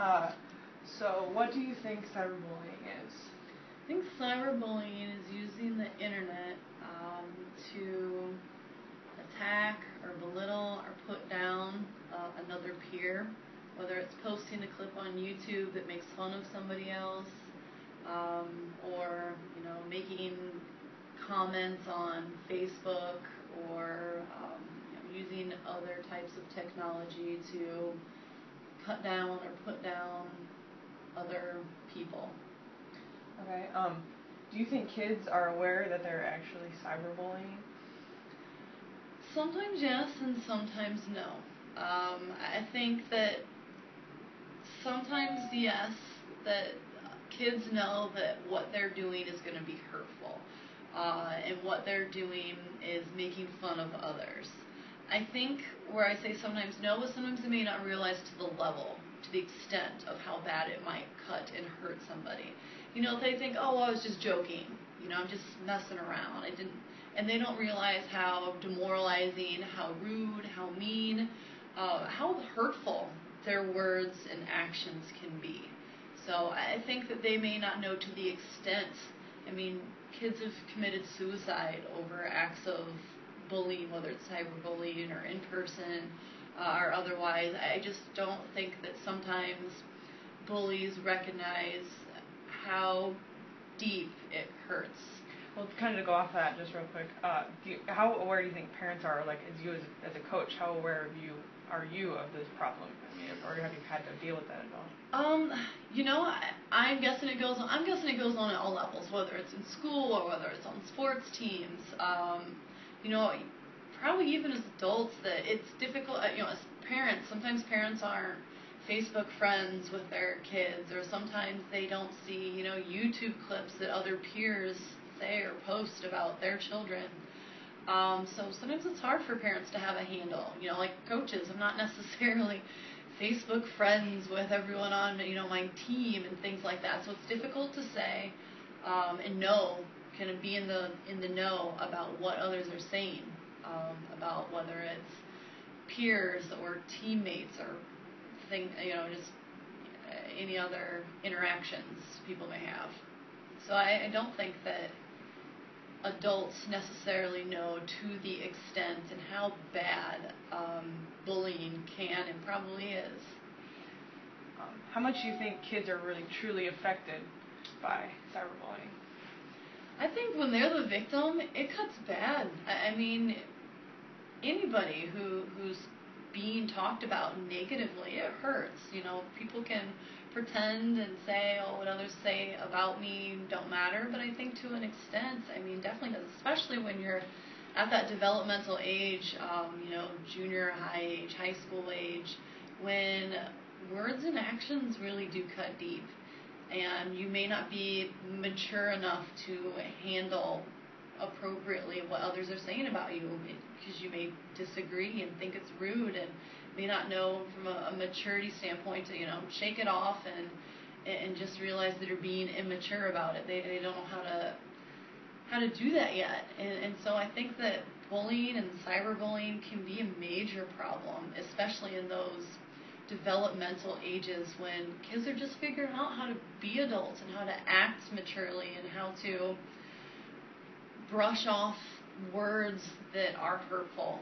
Uh, so what do you think cyberbullying is? I think cyberbullying is using the internet to attack or belittle or put down another peer, whether it's posting a clip on YouTube that makes fun of somebody else, or making comments on Facebook, or using other types of technology to cut down or put down other people. Okay. Do you think kids are aware that they're actually cyberbullying? Sometimes yes, and sometimes no. I think that sometimes yes, that kids know that what they're doing is going to be hurtful, and what they're doing is making fun of others. I think where I say sometimes no, is sometimes they may not realize to the level, to the extent of how bad it might cut and hurt somebody. They think, oh, well, I was just joking. I'm just messing around. And they don't realize how demoralizing, how rude, how mean, how hurtful their words and actions can be. So I think that they may not know to the extent. Kids have committed suicide over acts of bullying, whether it's cyberbullying or in person or otherwise. I just don't think that sometimes bullies recognize how deep it hurts. Well, kind of to go off of that just real quick, how aware do you think parents are, like as you as a coach, how aware are you of this problem? Or have you had to deal with that at all? I'm guessing it goes on at all levels, whether it's in school or whether it's on sports teams. Probably even as adults, that it's difficult. As parents, sometimes parents aren't Facebook friends with their kids, or sometimes they don't see, YouTube clips that other peers say or post about their children. So sometimes it's hard for parents to have a handle. Like coaches, I'm not necessarily Facebook friends with everyone on, my team and things like that. So it's difficult to say and know, kind of be in the know about what others are saying, about whether it's peers or teammates or just any other interactions people may have. So I don't think that adults necessarily know to the extent and how bad bullying can and probably is. How much do you think kids are really truly affected by cyberbullying? I think when they're the victim, it cuts bad. Anybody who's being talked about negatively, it hurts. People can pretend and say, oh, what others say about me don't matter, but I think to an extent, definitely does, especially when you're at that developmental age, junior high age, high school age, when words and actions really do cut deep, and you may not be mature enough to handle appropriately what others are saying about you, because you may disagree and think it's rude, and may not know from a maturity standpoint to shake it off and just realize that you're being immature about it. They don't know how to do that yet, and so I think that bullying and cyberbullying can be a major problem, especially in those developmental ages when kids are just figuring out how to be adults and how to act maturely and how to brush off words that are hurtful